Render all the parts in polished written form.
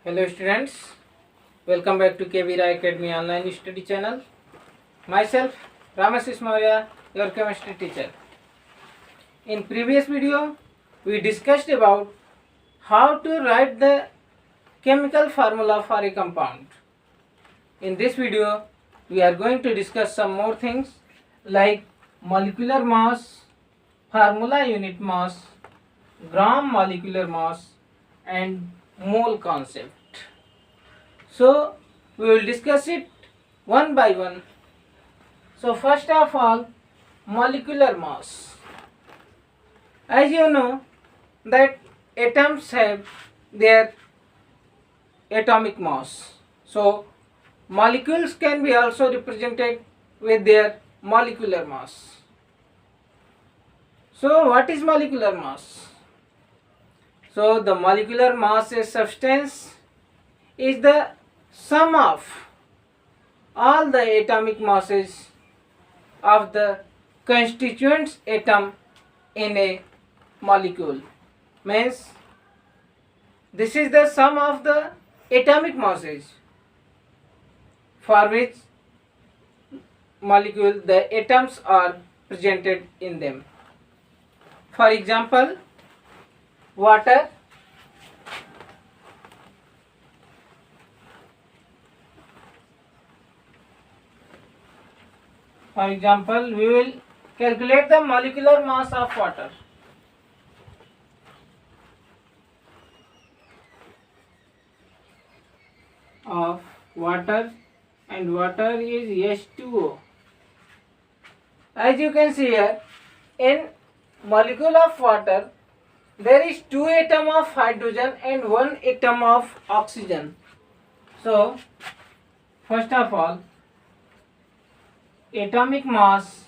Hello students, welcome back to KV Rai Academy online study channel. Myself Ramasis Maurya, your chemistry teacher. In previous video, we discussed about how to write the chemical formula for a compound. In this video, we are going to discuss some more things like molecular mass, formula unit mass, gram molecular mass and mole concept. So we will discuss it one by one. So first of all, molecular mass. As you know that atoms have their atomic mass. So molecules can be also represented with their molecular mass. So what is molecular mass? So the molecular mass of substance is the sum of all the atomic masses of the constituent atom in a molecule. Means this is the sum of the atomic masses for which molecule the atoms are presented in them. For example, water, we will calculate the molecular mass of water. And water is H2O. As you can see here, in molecule of water, there is 2 atoms of hydrogen and 1 atom of oxygen. So, first of all, atomic mass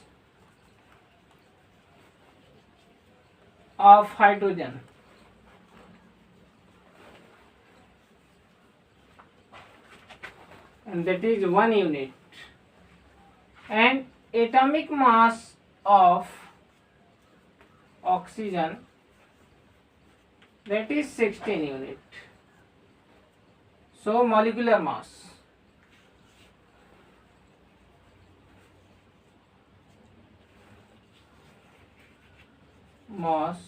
of hydrogen. And that is 1 unit. And atomic mass of oxygen, that is 16 unit. So molecular mass. Mass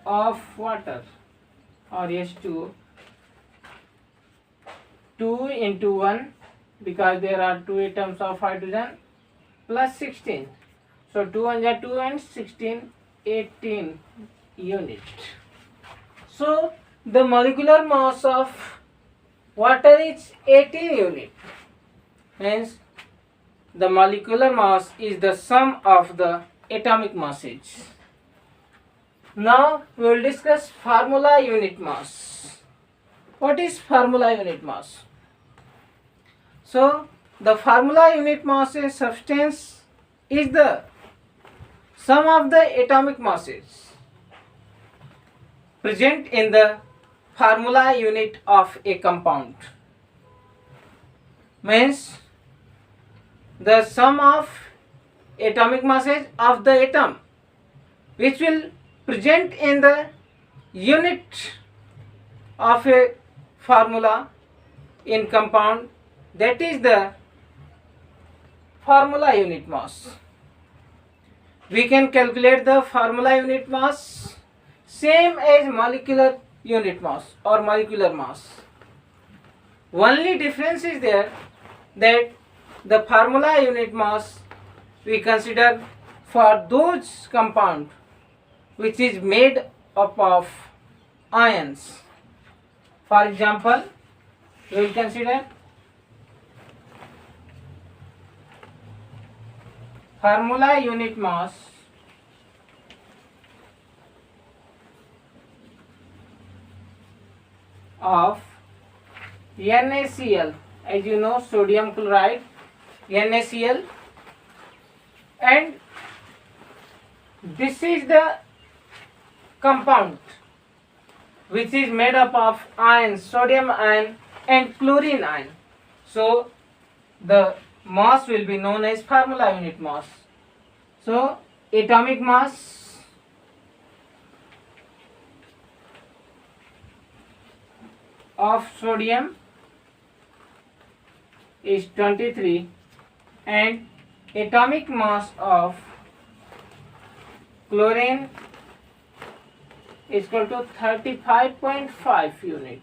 of water or H2O, 2 into 1 because there are 2 atoms of hydrogen plus 16. So 2 1 are 2 and 16, 18 unit. So the molecular mass of water is 18 unit. Hence the molecular mass is the sum of the atomic masses. Now we will discuss formula unit mass. What is formula unit mass? So the formula unit mass of substance is the sum of the atomic masses present in the formula unit of a compound. Means the sum of atomic masses of the atom which will present in the unit of a formula in compound, that is the formula unit mass. We can calculate the formula unit mass same as molecular unit mass or molecular mass. Only difference is there that the formula unit mass we consider for those compound which is made up of ions. For example, we will consider formula unit mass of NaCl, as you know, sodium chloride, NaCl, and this is the compound which is made up of ions, sodium ion and chlorine ion. So the mass will be known as formula unit mass. So atomic mass of sodium is 23 and atomic mass of chlorine is equal to 35.5 unit.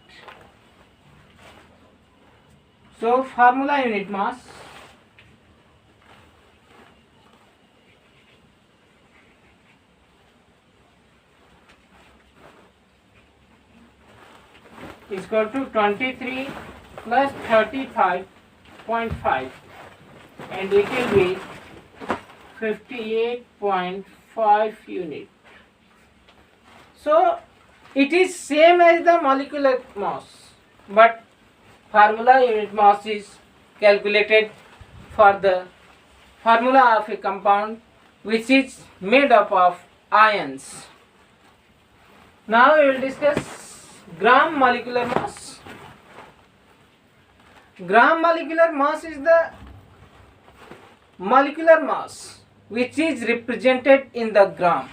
So formula unit mass is equal to 23 plus 35.5 and it will be 58.5 unit. So it is same as the molecular mass, but formula unit mass is calculated for the formula of a compound which is made up of ions. Now we will discuss gram molecular mass. Gram molecular mass is the molecular mass which is represented in the gram.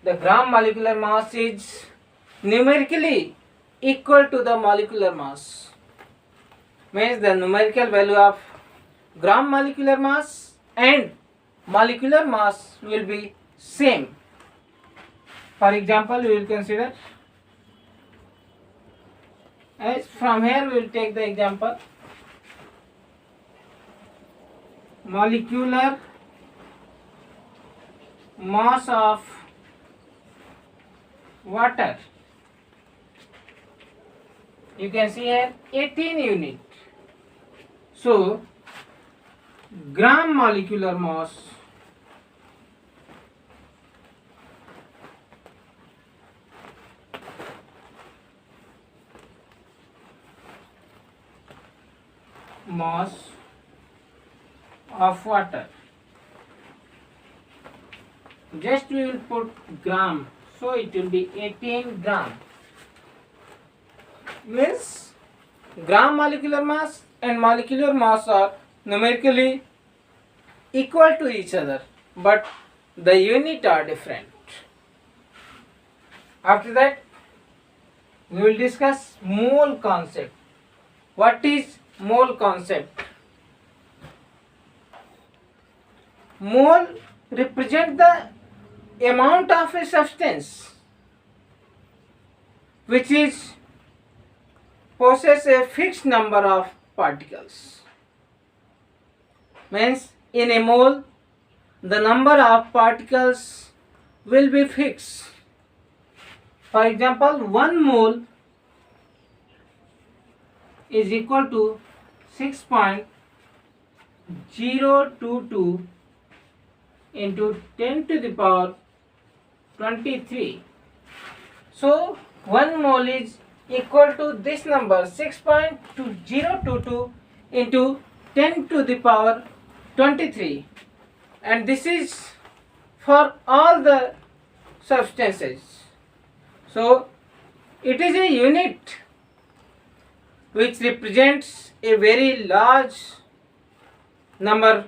The gram molecular mass is numerically equal to the molecular mass. Means the numerical value of gram molecular mass and molecular mass will be same. For example, we will consider, as from here we will take the example, molecular mass of water. You can see here 18 unit. So gram molecular mass of water. Just we will put gram, so it will be 18 gram. Means gram molecular mass and molecular mass are numerically equal to each other, but the unit are different. After that, we will discuss mole concept. What is mole concept? Mole represent the amount of a substance which is possess a fixed number of particles. Means in a mole the number of particles will be fixed. For example, 1 mole is equal to 6.022 into 10 to the power 23. So 1 mole is equal to this number 6.022 into 10 to the power 23, and this is for all the substances. So it is a unit which represents a very large number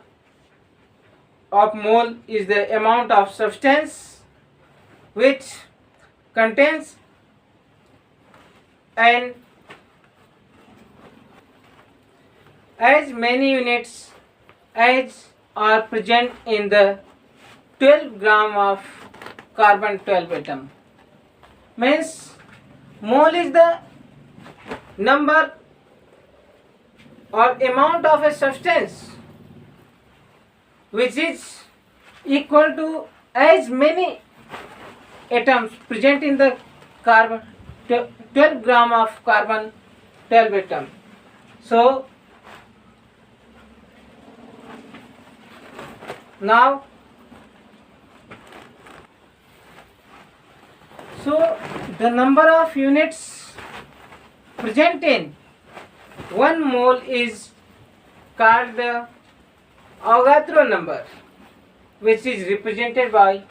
of mole is the amount of substance which contains and as many units as are present in the 12 gram of carbon 12 atom. Means mole is the number or amount of a substance which is equal to as many atoms present in the carbon 12 gram of carbon 12 atom. So now the number of units present in 1 mole is called the Avogadro number, which is represented by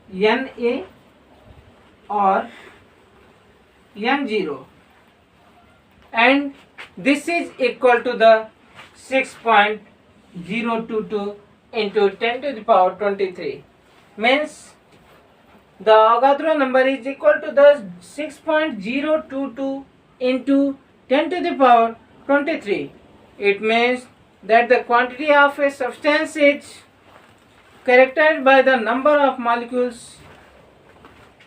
Na or N0, and this is equal to the 6.022 into 10 to the power 23. Means the Avogadro number is equal to the 6.022 into 10 to the power 23. It means that the quantity of a substance is characterized by the number of molecules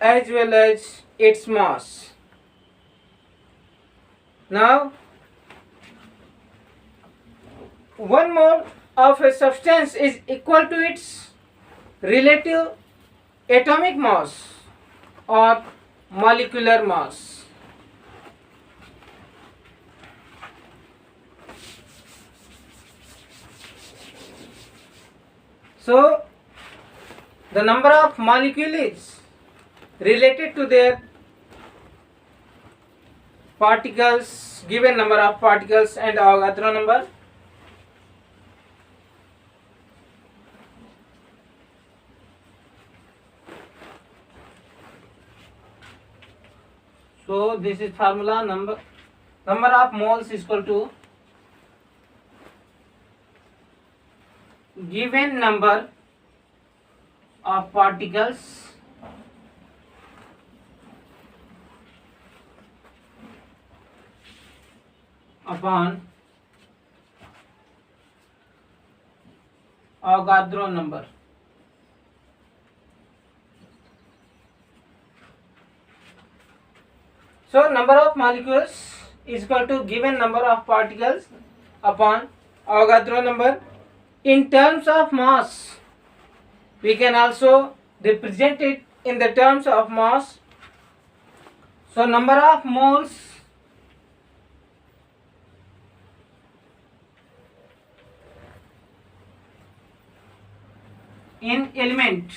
as well as its mass. Now, 1 mole of a substance is equal to its relative atomic mass or molecular mass. So, the number of molecules is related to their particles, given number of particles and Avogadro number. So this is formula, number of moles is equal to given number of particles upon Avogadro number. So number of molecules is equal to given number of particles upon Avogadro number. In terms of mass, we can also represent it in the terms of mass. So number of moles in element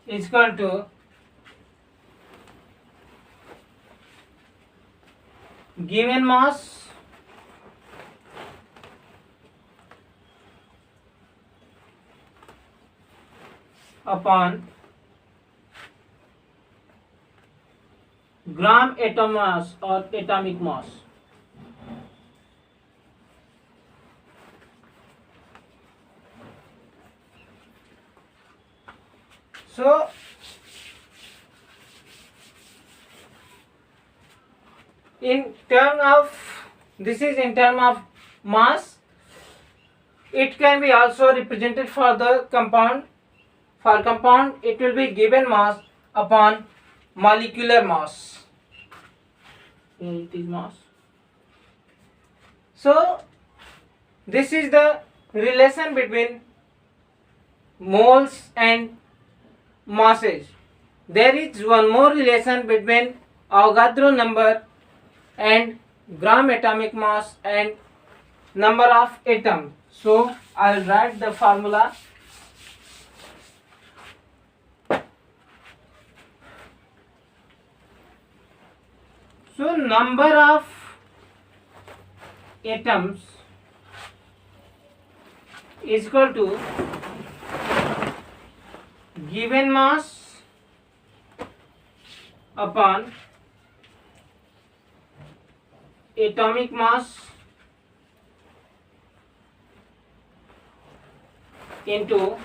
is equal to given mass upon gram atom mass or atomic mass. So in term of, this is in term of mass, it can be also represented for the compound. For compound, it will be given mass upon molecular mass. Here it is mass. So this is the relation between moles and masses. There is one more relation between Avogadro number and gram atomic mass and number of atoms. So I will write the formula. So number of atoms is equal to given mass upon atomic mass into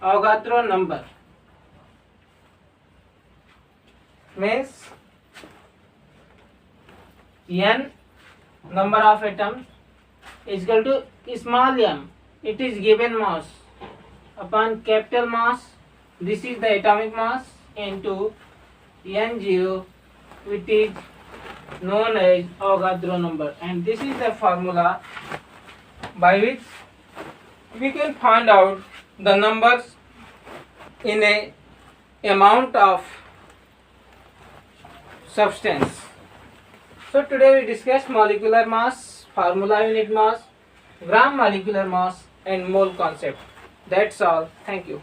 Avogadro number. Means n number of atoms is equal to small m, it is given mass, upon capital mass, this is the atomic mass, into n0, which is known as Avogadro number, and this is the formula by which we can find out the numbers in a amount of substance. So today we discussed molecular mass, formula unit mass, gram molecular mass and mole concept. That's all. Thank you.